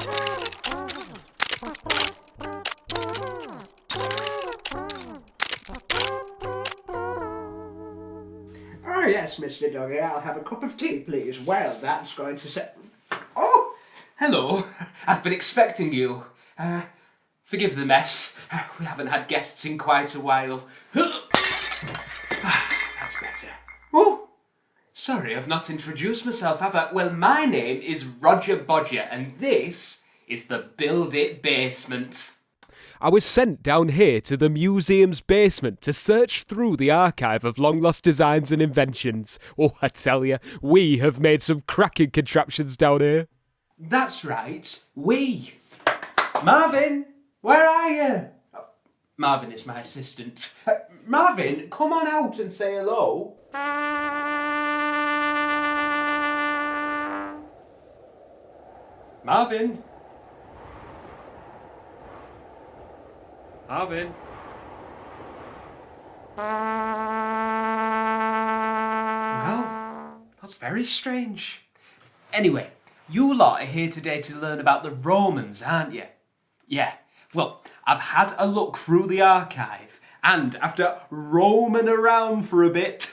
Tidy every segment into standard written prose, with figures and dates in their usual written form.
Oh yes, Mr. Doggy, I'll have a cup of tea, please. Well, that's going to set... Oh! Hello. I've been expecting you. Forgive the mess. We haven't had guests in quite a while. That's better. Oh! Sorry, I've not introduced myself, have I? Well, my name is Roger Bodger, and this is the Build It Basement. I was sent down here to the museum's basement to search through the archive of long-lost designs and inventions. Oh, I tell you, we have made some cracking contraptions down here. That's right, we. Marvin, where are you? Oh, Marvin is my assistant. Marvin, come on out and say hello. Marvin. Marvin. Well, that's very strange. Anyway, you lot are here today to learn about the Romans, aren't you? Yeah. Well, I've had a look through the archive, and after roaming around for a bit,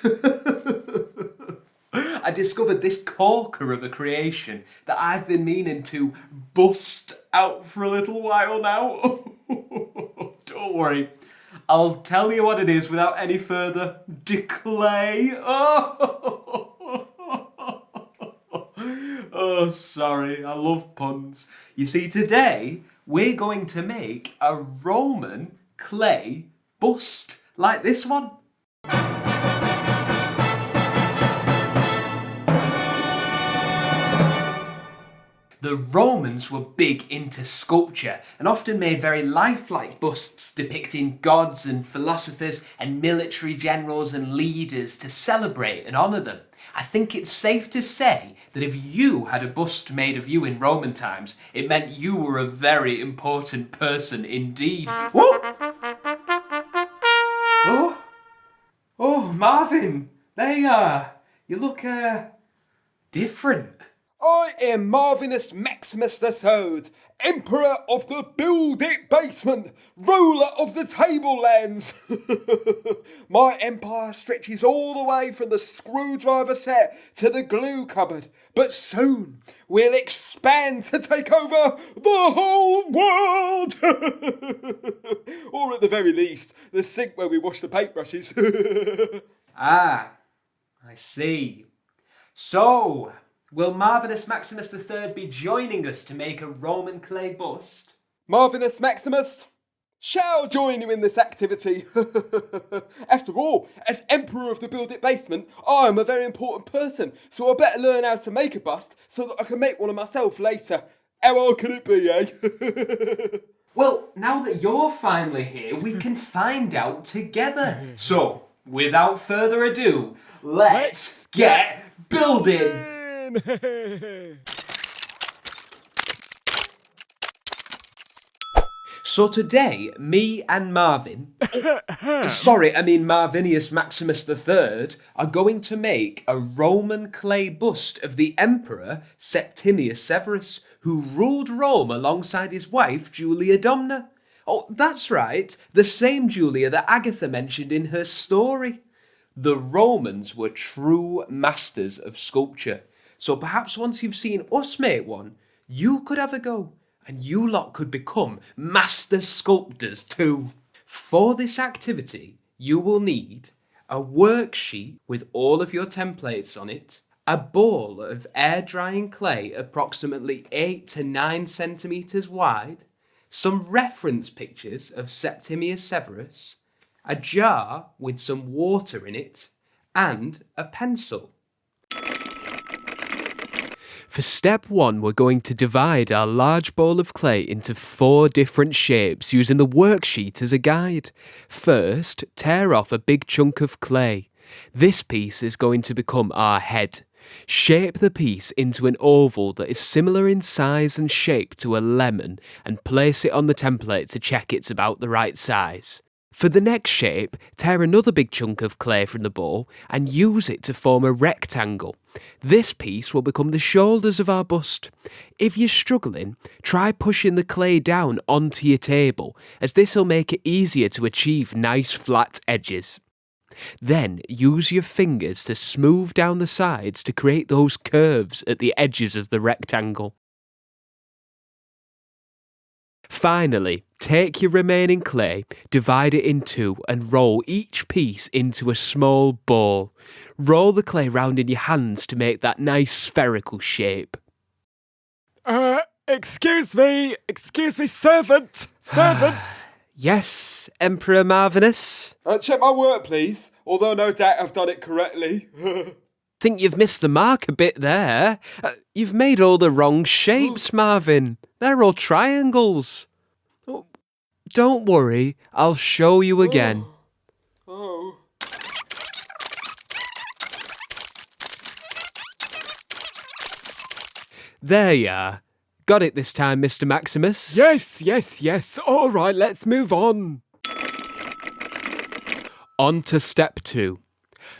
I discovered this corker of a creation that I've been meaning to bust out for a little while now. Don't worry, I'll tell you what it is without any further declay. Oh, sorry, I love puns. You see, today we're going to make a Roman clay bust like this one. The Romans were big into sculpture and often made very lifelike busts depicting gods and philosophers and military generals and leaders to celebrate and honour them. I think it's safe to say that if you had a bust made of you in Roman times, it meant you were a very important person indeed. Whoa! Oh, Marvin, there you are. You look, different. I am Marvinus Maximus III, Emperor of the Build It Basement, ruler of the Tablelands. My empire stretches all the way from the screwdriver set to the glue cupboard, but soon we'll expand to take over the whole world. Or at the very least, the sink where we wash the paintbrushes. Ah, I see. So, will Marvinus Maximus III be joining us to make a Roman clay bust? Marvinus Maximus shall join you in this activity. After all, as Emperor of the Build It Basement, I am a very important person, so I better learn how to make a bust so that I can make one of myself later. How hard can it be, eh? Well, now that you're finally here, we can find out together. So, without further ado, let's get building! So today, me and Marvin, Marvinius Maximus III, are going to make a Roman clay bust of the Emperor Septimius Severus, who ruled Rome alongside his wife Julia Domna. Oh, that's right, the same Julia that Agatha mentioned in her story. The Romans were true masters of sculpture. So perhaps once you've seen us make one, you could have a go, and you lot could become master sculptors too. For this activity, you will need a worksheet with all of your templates on it, a ball of air-drying clay approximately 8 to 9 centimetres wide, some reference pictures of Septimius Severus, a jar with some water in it, and a pencil. For step 1, we're going to divide our large bowl of clay into 4 different shapes using the worksheet as a guide. First, tear off a big chunk of clay. This piece is going to become our head. Shape the piece into an oval that is similar in size and shape to a lemon and place it on the template to check it's about the right size. For the next shape, tear another big chunk of clay from the bowl and use it to form a rectangle. This piece will become the shoulders of our bust. If you're struggling, try pushing the clay down onto your table, as this will make it easier to achieve nice flat edges. Then use your fingers to smooth down the sides to create those curves at the edges of the rectangle. Finally, take your remaining clay, divide it in two and roll each piece into a small ball. Roll the clay round in your hands to make that nice spherical shape. Excuse me, servant! Yes, Emperor Marvinus? Check my work, please. Although no doubt I've done it correctly. Think you've missed the mark a bit there. You've made all the wrong shapes, Marvin. They're all triangles. Oh, don't worry, I'll show you again. Oh. There you are. Got it this time, Mr. Maximus? Yes. All right, let's move on. On to step 2.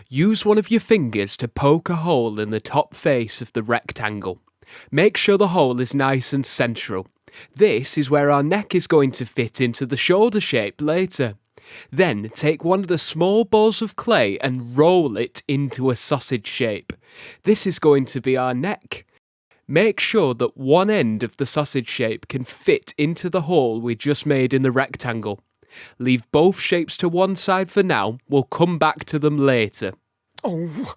Use one of your fingers to poke a hole in the top face of the rectangle. Make sure the hole is nice and central. This is where our neck is going to fit into the shoulder shape later. Then take one of the small balls of clay and roll it into a sausage shape. This is going to be our neck. Make sure that one end of the sausage shape can fit into the hole we just made in the rectangle. Leave both shapes to one side for now. We'll come back to them later. Does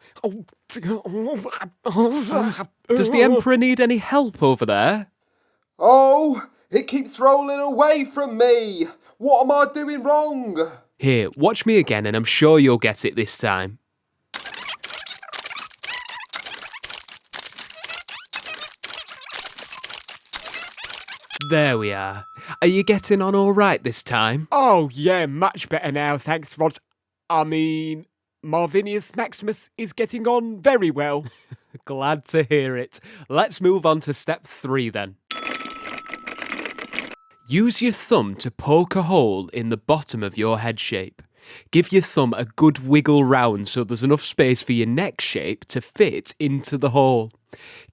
the Emperor need any help over there? Oh, it keeps rolling away from me. What am I doing wrong? Here, watch me again and I'm sure you'll get it this time. There we are. Are you getting on all right this time? Oh, yeah, much better now, thanks, Rod. Marvinius Maximus is getting on very well. Glad to hear it. Let's move on to step 3 then. Use your thumb to poke a hole in the bottom of your head shape. Give your thumb a good wiggle round so there's enough space for your neck shape to fit into the hole.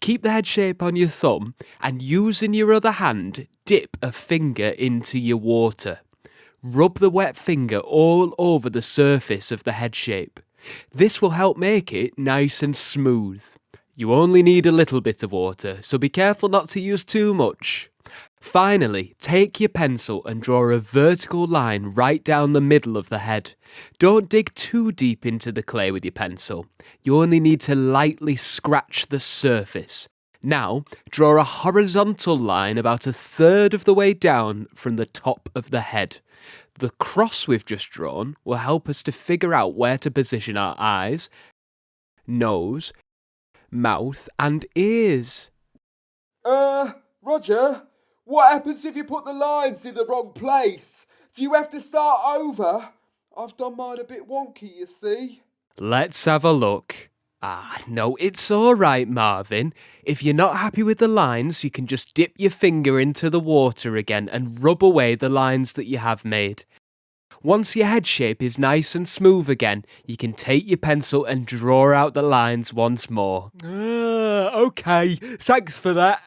Keep the head shape on your thumb and using your other hand, dip a finger into your water. Rub the wet finger all over the surface of the head shape. This will help make it nice and smooth. You only need a little bit of water, so be careful not to use too much. Finally, take your pencil and draw a vertical line right down the middle of the head. Don't dig too deep into the clay with your pencil. You only need to lightly scratch the surface. Now, draw a horizontal line about 1/3 of the way down from the top of the head. The cross we've just drawn will help us to figure out where to position our eyes, nose, mouth and ears. Roger, what happens if you put the lines in the wrong place? Do you have to start over? I've done mine a bit wonky, you see. Let's have a look. No, it's all right, Marvin. If you're not happy with the lines, you can just dip your finger into the water again and rub away the lines that you have made. Once your head shape is nice and smooth again, you can take your pencil and draw out the lines once more. Okay, thanks for that.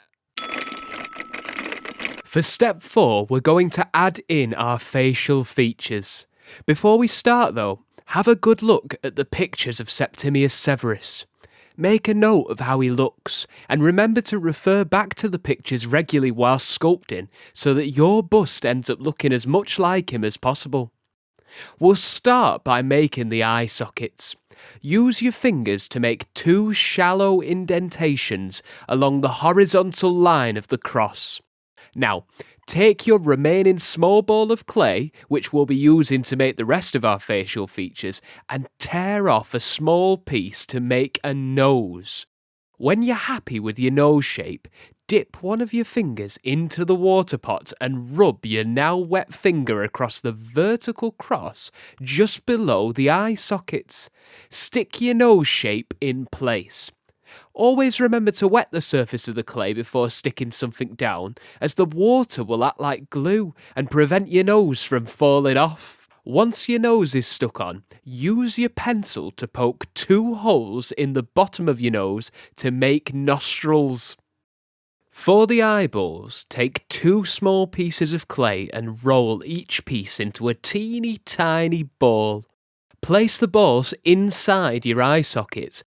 For step 4, we're going to add in our facial features. Before we start though, have a good look at the pictures of Septimius Severus. Make a note of how he looks, and remember to refer back to the pictures regularly while sculpting so that your bust ends up looking as much like him as possible. We'll start by making the eye sockets. Use your fingers to make 2 shallow indentations along the horizontal line of the cross. Now, take your remaining small ball of clay, which we'll be using to make the rest of our facial features, and tear off a small piece to make a nose. When you're happy with your nose shape, dip one of your fingers into the water pot and rub your now wet finger across the vertical cross just below the eye sockets. Stick your nose shape in place. Always remember to wet the surface of the clay before sticking something down, as the water will act like glue and prevent your nose from falling off. Once your nose is stuck on, use your pencil to poke 2 holes in the bottom of your nose to make nostrils. For the eyeballs, take 2 small pieces of clay and roll each piece into a teeny tiny ball. Place the balls inside your eye sockets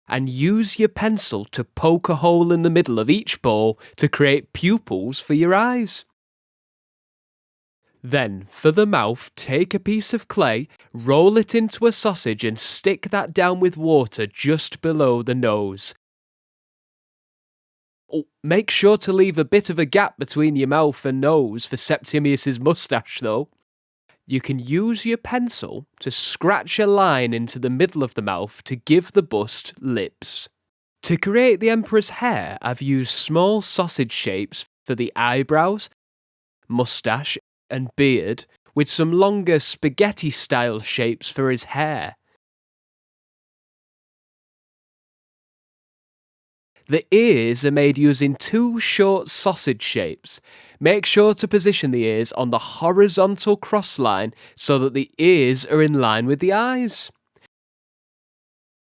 and use your pencil to poke a hole in the middle of each ball to create pupils for your eyes. Then, for the mouth, take a piece of clay, roll it into a sausage and stick that down with water just below the nose. Make sure to leave a bit of a gap between your mouth and nose for Septimius's moustache though. You can use your pencil to scratch a line into the middle of the mouth to give the bust lips. To create the Emperor's hair, I've used small sausage shapes for the eyebrows, moustache and beard, with some longer spaghetti-style shapes for his hair. The ears are made using 2 short sausage shapes. Make sure to position the ears on the horizontal cross line so that the ears are in line with the eyes.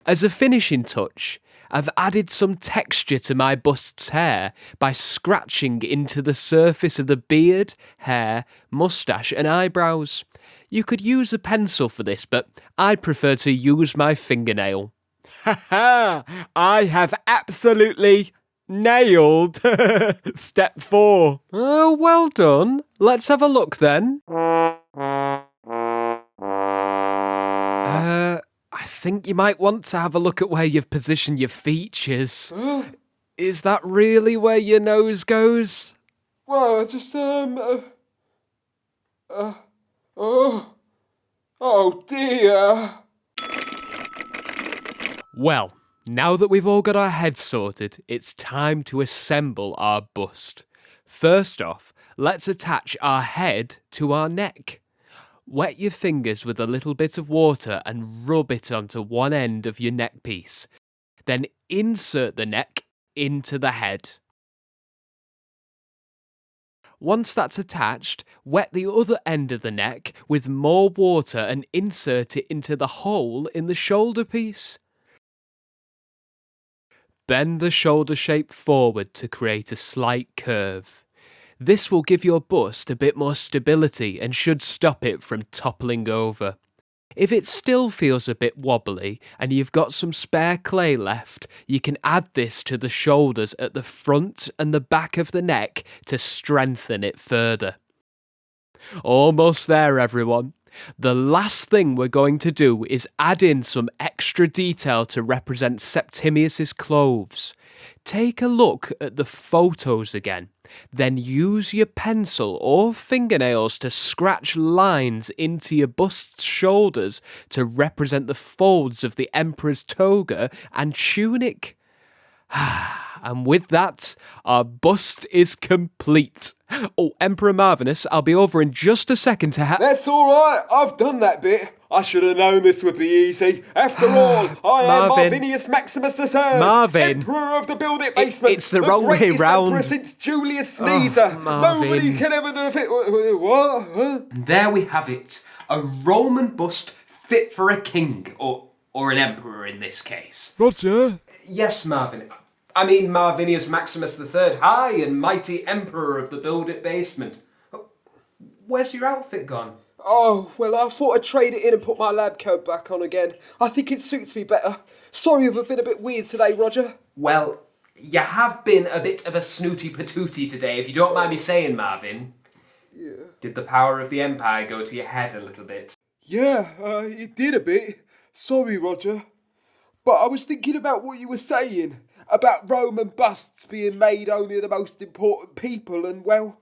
As a finishing touch, I've added some texture to my bust's hair by scratching into the surface of the beard, hair, moustache and eyebrows. You could use a pencil for this, but I'd prefer to use my fingernail. Ha! I have absolutely nailed step 4. Oh, well done. Let's have a look then. I think you might want to have a look at where you've positioned your features. Is that really where your nose goes? Well, I just, oh dear. Well, now that we've all got our heads sorted, it's time to assemble our bust. First off, let's attach our head to our neck. Wet your fingers with a little bit of water and rub it onto one end of your neck piece. Then insert the neck into the head. Once that's attached, wet the other end of the neck with more water and insert it into the hole in the shoulder piece. Bend the shoulder shape forward to create a slight curve. This will give your bust a bit more stability and should stop it from toppling over. If it still feels a bit wobbly and you've got some spare clay left, you can add this to the shoulders at the front and the back of the neck to strengthen it further. Almost there, everyone. The last thing we're going to do is add in some extra detail to represent Septimius's clothes. Take a look at the photos again, then use your pencil or fingernails to scratch lines into your bust's shoulders to represent the folds of the Emperor's toga and tunic. And with that, our bust is complete. Oh, Emperor Marvinus, I'll be over in just a second to That's alright, I've done that bit. I should have known this would be easy. After all, I am Marvin. Marvinius Maximus III, Marvin. Emperor of the Build-It Basement. It's the wrong way greatest round. Emperor since Julius Caesar. Marvin. Nobody can ever do it. What? Huh? And there we have it. A Roman bust fit for a king, or an emperor in this case. Roger? Yes, Marvin. I mean Marvinius Maximus III, high and mighty emperor of the Build-It Basement. Where's your outfit gone? Oh, well, I thought I'd trade it in and put my lab coat back on again. I think it suits me better. Sorry I've been a bit weird today, Roger. Well, you have been a bit of a snooty patootie today, if you don't mind me saying, Marvin. Yeah. Did the power of the Empire go to your head a little bit? Yeah, it did a bit. Sorry, Roger. But I was thinking about what you were saying, about Roman busts being made only of the most important people, and well,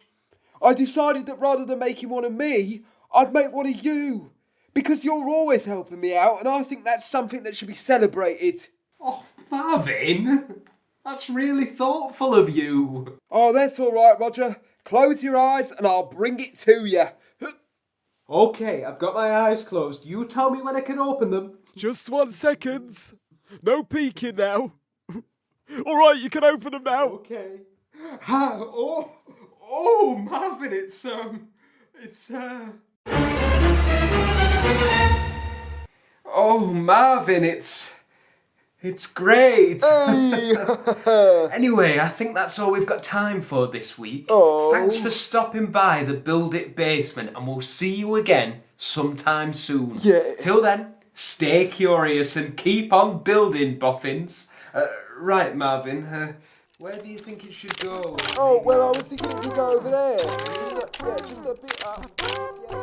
I decided that rather than making one of me, I'd make one of you. Because you're always helping me out, and I think that's something that should be celebrated. Oh, Marvin! That's really thoughtful of you. Oh, that's alright, Roger. Close your eyes and I'll bring it to you. Okay, I've got my eyes closed. You tell me when I can open them. Just 1 second. No peeking now. Alright, you can open them now. Okay. Oh, Marvin, it's Oh, Marvin, it's great. Hey! Anyway, I think that's all we've got time for this week. Oh. Thanks for stopping by the Build It basement, and we'll see you again sometime soon. Yeah. Till then, stay curious and keep on building, boffins. Right, Marvin, where do you think it should go? Oh, well, I was thinking it could go over there. Just a bit up. Yeah.